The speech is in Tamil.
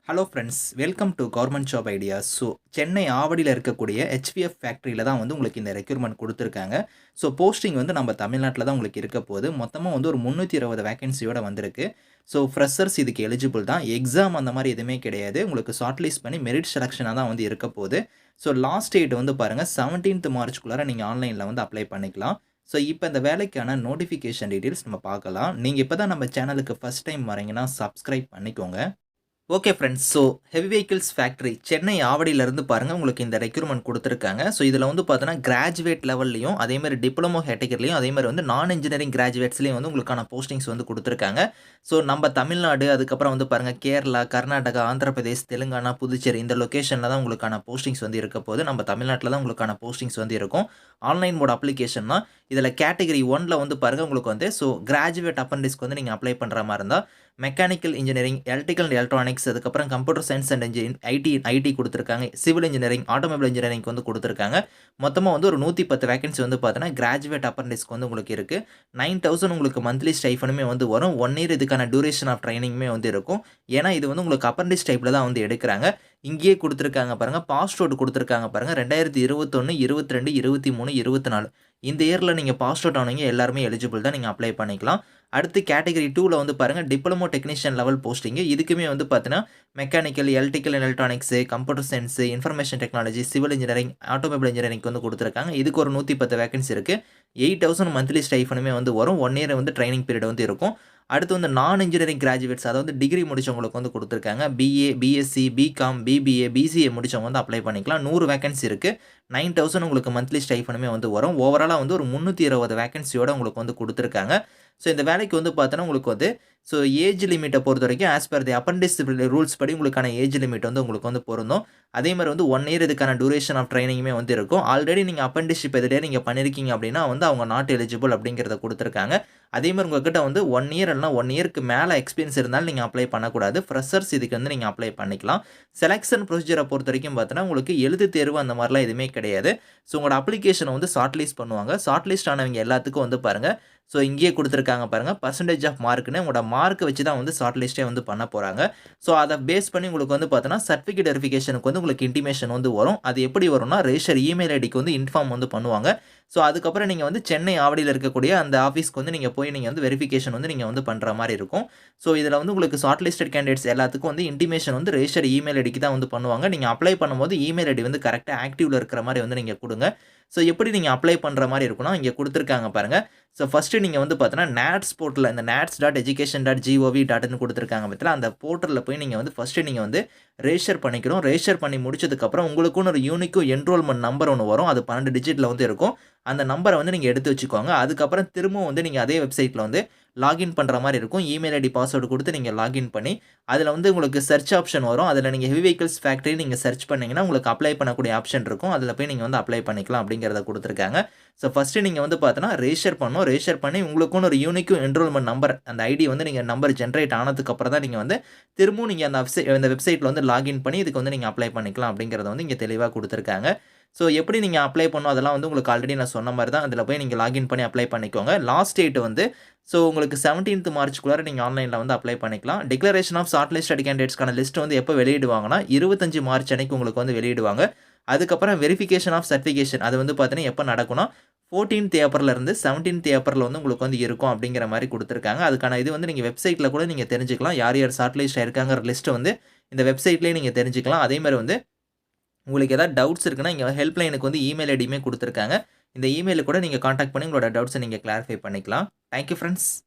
Hello friends, welcome to government job ideas. Chennai ஆவடியில இருக்கக்கூடிய HVF ஃபேக்ட்ரியில தான் உங்களுக்கு இந்த ரெக்ரூட்மெண்ட் குடுத்துருக்காங்க. போஸ்டிங் நம்ம தமிழ்நாட்ல தான் உங்களுக்கு இருக்க போது. மொத்தமா ஒரு 320 வேக்கன்சியோட வந்திருக்கு. ஃப்ரெஷர்ஸ் இதுக்கு எலிஜிபிள் தான். எக்ஸாம் அந்த மாரி எதுவுமே கிடையாது. உங்களுக்கு ஷார்ட் லிஸ்ட் பண்ணி மெரிட் செலக்ஷனா தான் இருக்க போது. லாஸ்ட் டேட் பாருங்க 17th மார்ச்க்குள்ளார நீங்க ஆன்லைன்ல அப்ளை பண்ணிக்கலாம். இப்ப இந்த வேலைக்கான நோட்டிஃபிகேஷன் டீட்டெயில்ஸ் நம்ம பார்க்கலாம். நீங்க இப்ப தான் நம்ம சேனலுக்கு ஃபர்ஸ்ட் டைம் வரீங்கன்னா சப்ஸ்கிரைப் பண்ணிக்கோங்க. Okay friends. Heavy vehicles factory Chennai ஆவடியிலிருந்து பாருங்க உங்களுக்கு இந்த ரெக்ரூட்மெண்ட் குடுத்துருக்காங்க. இதில பார்த்தீங்கன்னா, கிராஜுவேட் லெவல்லயும், அதேமாரி டிப்ளமோ கேட்டகரிலயும், அதேமாரி நான் இன்ஜினியரிங் கிராஜுவேட்ஸ்லயும் உங்களுக்கான போஸ்டிங்ஸ் குடுத்துருக்காங்க. நம்ம தமிழ்நாடு, அதுக்கப்புறம் பாருங்க கேரளா, கர்நாடகா, ஆந்திர பிரதேஷ், தெலுங்கானா, புதுச்சேரி இந்த லொகேஷன்ல தான் உங்களுக்கான போஸ்டிங்ஸ் இருக்க போது. நம்ம தமிழ்நாட்ல தான் உங்களுக்கான போஸ்டிங்ஸ் இருக்கும். ஆன்லைன் மோட் அப்ளிகேஷன் தான். இதில கேட்டகரி 1ல பாருங்க உங்களுக்கு கிராஜுவேட் அப்ரண்டிஸ்க்கு நீங்க அப்ளை பண்ற மாரி இருந்தா, mechanical engineering, electrical and electronics, அதுக்கப்புறம் கம்ப்யூட்டர் சயன்ஸ் அண்ட் ஐடி குடுத்துருக்காங்க. சிவில் இன்ஜினியரிங், ஆட்டோமொபைல் இன்ஜினியரிங்க்கு குடுத்துருக்காங்க. மொத்தமா ஒரு 110 வேக்கன்சி பார்த்தீங்கன்னா, கிராஜுவேட் அப்ரண்டிஸ்க்கு உங்களுக்கு இருக்கு. 9000 உங்களுக்கு மந்த்லி ஸ்டைஃபனுமே வரும். 1 இயர் இதுக்கான டியூரேஷன் ஆஃப் ட்ரெய்னிங்குமே இருக்கும். ஏன்னா, இது உங்களுக்கு அப்ரண்டிஸ் டைப்ல தான் எடுக்குறாங்க. இங்கேயே குடுத்துருக்காங்க பாருங்க. பாஸ் அவுட் குடுத்துருக்காங்க பாருங்க. 2021, 22, 23, 24 இந்த இயர்ல நீங்க பாஸ் அவுட் ஆனவங்க எல்லாருமே எலிஜிபிள் தான். நீங்க அப்ளை பண்ணிக்கலாம். அடுத்து கேட்டகரி 2ல பாருங்க டிப்ளமோ டெக்னீஷியன் லெவல் போஸ்டிங். இதுக்குமே பார்த்தீங்கன்னா, mechanical, electrical and electronics, computer science, information technology, civil engineering, automobile இன்ஜினியரிங்க்கு குடுத்துருக்காங்க. இதுக்கு ஒரு 110 வேக்கன்சி இருக்கு. 8000 மந்த்லி ஸ்டைஃபனுமே வரும். 1 இயர் ட்ரெய்னிங் பீரியட் இருக்கும். அடுத்து நான் இன்ஜினியரிங் கிராஜுவேட்ஸ், அதாவது டிகிரி முடிச்சவங்களுக்கு குடுத்துருக்காங்க. BA, BSc, BCom, BBA, BCA முடிச்சவங்க அப்ளை பண்ணிக்கலாம். 100 வேக்கன்சி இருக்கு. 9000 உங்களுக்கு மந்த்லி ஸ்டைஃபனுமே வரும். ஓவராலா ஒரு 320 வேக்கன்சியோட உங்களுக்கு குடுத்துருக்காங்க. இந்த வேலைக்கு பார்த்தோன்னா, உங்களுக்கு ஏஜ் லிமிட்ட பொறுத்தவரைக்கும் ஆஸ் பெர் தி அப்ரண்டிஸ் ரூல்ஸ் படி உங்களுக்கான ஏஜ் லிமிட் உங்களுக்கு பொருந்தும். அதேமாரி 1 இயர் இதுக்கான டியூரேஷன் ஆஃப் ட்ரெய்னிங்குமே இருக்கும். ஆல்ரெடி நீங்க அப்ரண்டிஸ்ஷிப் எதுலயே நீங்க பண்ணியிருக்கீங்க அப்டின்னா அவங்க நாட் எலிஜிபிள் அப்டிங்கிறத குடுத்துருக்காங்க. அதேமாரி உங்ககிட்ட 1 இயர் இல்லனா 1 இயர்க்கு மேல எக்ஸ்பீரியன்ஸ் இருந்தாலும் நீங்க அப்ளை பண்ணக்கூடாது. ஃப்ரெஷர்ஸ் இதுக்கு நீங்க அப்ளை பண்ணிக்கலாம். செலக்ஷன் ப்ரொசீஜர பொறுத்தவரைக்கும் பார்த்தோன்னா, உங்களுக்கு எழுத்துத் தேர்வு அந்த மாரிலாம் எதுவுமே கிடையாது. உங்களோட அப்ளிகேஷன ஷார்ட் லிஸ்ட் பண்ணுவாங்க. ஷார்ட் லிஸ்ட் ஆனவங்க எல்லாத்துக்கும் பாருங்க, இங்கேயே குடுத்துருக்காங்க பாருங்க. பெர்சன்டேஜ் ஆஃப் மார்க்ன்னு உங்களோட மார்க்க வச்சு தான் ஷார்ட் லிஸ்ட்டே பண்ண போறாங்க. அத பேஸ் பண்ணி உங்களுக்கு பார்த்தோன்னா, சர்டிஃபிகேட் வெரிஃபிகேஷனுக்கு உங்களுக்கு இன்டிமேஷன் வரும். அது எப்படி வரும்னா, ரெஜிஸ்டர் இமெயில் ஐடிக்கு இன்ஃபார்ம் பண்ணுவாங்க. அதுக்கப்புறம் நீங்க சென்னை ஆவடியில இருக்கக்கூடிய அந்த ஆஃபீஸ்க்கு நீங்க போய் நீங்க வெரிஃபிகேஷன் நீங்க பண்ற மாரி இருக்கும். இதுல உங்களுக்கு ஷார்ட் லிஸ்டட் கேண்டிடேட்ஸ் எல்லாத்துக்கும் இன்டிமேஷன் ரெஜிஸ்டர் இமெயில் ஐடிக்கு தான் பண்ணுவாங்க. நீங்க அப்ளை பண்ணும்போது இமெயில் ஐடி கரெக்ட்டா ஆக்டிவ்ல இருக்கிற மாரி நீங்க குடுங்க. எப்படி நீங்க அப்ளை பண்ற மாரி இருக்கும்னா, இங்க குடுத்துருக்காங்க பாருங்க. ஃபர்ஸ்ட் நீங்க பார்த்தீங்கன்னா, NATS போர்ட்டல்ல இந்த nats.education.gov.in குடுத்துருக்காங்க பார்த்தீங்களா, அந்த போர்ட்டல்ல போய் நீங்க ஃபர்ஸ்ட் நீங்க ரெஜிஸ்டர் பண்ணிக்கணும். ரெஜிஸ்டர் பண்ணி முடிச்சதுக்கு அப்புறம் உங்களுக்குன்னு ஒரு யூனிக் என்ரோல்மென்ட் நம்பர் ஒண்ணு வரும். அது 12 டிஜிட்ல இருக்கும். அந்த நம்பர நீங்க எடுத்து வச்சுக்கோங்க. அதுக்கப்புறம் திரும்பவும் நீங்க அதே வெப்சைட்ல லாகின் பண்ற மாரி இருக்கும். இமெயில் ஐடி, பாஸ்வேர்ட் குடுத்து நீங்க லாகின் பண்ணி, அதுல உங்களுக்கு சர்ச் ஆப்ஷன் வரும். அதுல நீங்க ஹெவி வெஹிக்கிள்ஸ் ஃபேக்டரி நீங்க சர்ச் பண்ணீங்கன்னா, உங்களுக்கு அப்ளை பண்ணக்கூடிய ஆப்ஷன் இருக்கும். அதுல போய் நீங்க அப்ளை பண்ணிக்கலாம் அப்டிங்கிறத குடுத்துருக்காங்க. ஃபர்ஸ்ட் நீங்க பார்த்தீங்கன்னா, ரெஜிஸ்டர் பண்ணணும். ரெஜிஸ்டர் பண்ணி உங்களுக்குன்னு ஒரு யூனிக் என்ரோல்மென்ட் நம்பர், அந்த ஐடி நீங்க நம்பர் ஜெனரேட் ஆனதுக்கு அப்புறம் தான் நீங்க திரும்பவும் நீங்க அந்த வெப்சைட்ல லாகின் பண்ணி இதுக்கு நீங்க அப்ளை பண்ணிக்கலாம் அப்டிங்கிறத இங்க தெளிவா குடுத்துருக்காங்க. எப்படி நீங்க அப்ளை பண்ணணும் அதெல்லாம் உங்களுக்கு ஆல்ரெடி நான் சொன்ன மாரி தான். அதுல போய் நீங்க லாகின் பண்ணி அப்ளை பண்ணிக்கோங்க. லாஸ்ட் டேட் உங்களுக்கு 17th மார்ச்க்குள்ளார நீங்க ஆன்லைன்ல அப்ளை பண்ணிக்கலாம். டிக்ளரேஷன் ஆஃப் ஷார்ட் லிஸ்டட் கேண்டிடேட்ஸ்க்கான லிஸ்ட் எப்ப வெளியிடுவாங்கன்னா, 25 மார்ச் அன்னைக்கு உங்களுக்கு வெளியிடுவாங்க. அதுக்கப்புறம் வெரிஃபிகேஷன் ஆஃப் சர்டிஃபிகேஷன் அது பார்த்தீங்கன்னா, எப்ப நடக்கும்னா, 14th ஏப்ரல்ல இருந்து 17th ஏப்ரல் உங்களுக்கு இருக்கும் அப்டிங்கிற மாரி குடுத்துருக்காங்க. அதுக்கான இது நீங்க வெப்சைட்ல கூட நீங்க தெரிஞ்சுக்கலாம். யார் யார் ஷார்ட் லிஸ்ட் ஆயிருக்காங்கற லிஸ்ட் இந்த வெப்சைட்லயே நீங்க தெரிஞ்சுக்கலாம். அதே மாரி உங்களுக்கு ஏதாவது டவுட்ஸ் இருக்குன்னா, இங்க ஹெல்ப் லைனுக்கு இமெயில் ஐடியுமே குடுத்துருக்காங்க. இந்த இமெயிலுக்கு கூட நீங்க கான்டாக்ட் பண்ணி உங்களோட டவுட்ஸ நீங்க கிளாரிஃபை பண்ணிக்கலாம். Thank you friends.